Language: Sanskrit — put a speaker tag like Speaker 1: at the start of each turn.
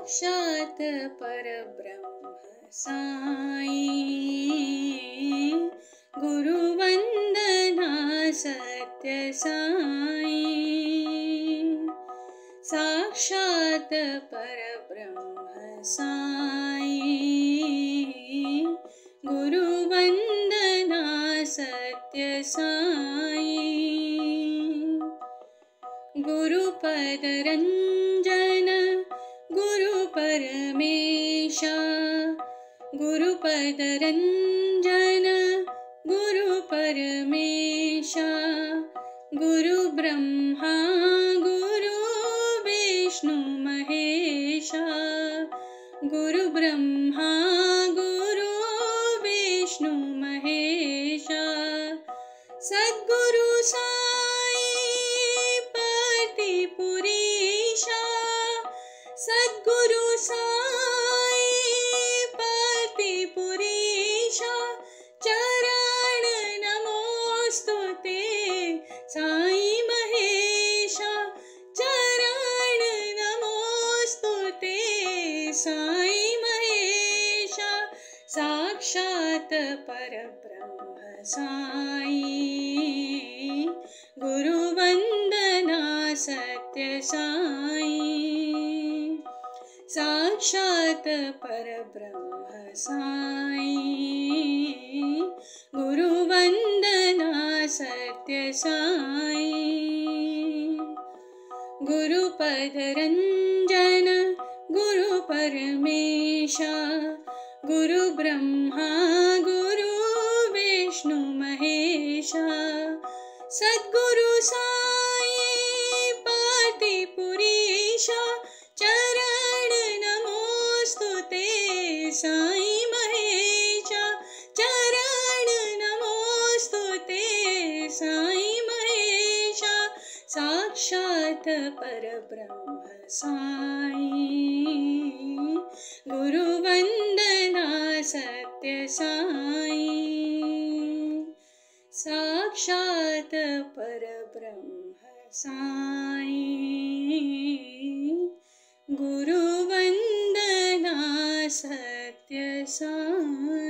Speaker 1: साक्षात् परब्रह्म साई गुरुवंदना सत्य साई। साक्षात् परब्रह्म साई गुरुवंदना सत्य साई। गुरुपद रंजन गुरु परमेशा, गुरुपद रंजन गुरु परमेशा। गुरु ब्रह्मा गुरु विष्णु महेशा, गुरु ब्रह्मा गुरु विष्णु महेशा। सद्गुरु साई पुरीशा, सद्गुरु साई पुरीशा। चरण नमोस्तुते साई महेशा, चरण नमोस्तुते साई महेशा। साक्षात् परब्रह्म साई गुरुवंदना सत्य साई। साक्षात् परब्रह्म साई गुरुवंदना सत्य साई। गुरुपद रंजन गुरु परमेशा, गुरु ब्रह्मा गुरु विष्णु महेशा। सद्गुरु साई पुरीशा, चरण नमोस्तुते साई महेशा, चरण नमोस्तुते साई महेशा। साक्षात् परब्रह्म साई गुरुवंदना सत्य साई। साक्षात् परब्रह्म साई गुरुवंदना सत्य साई।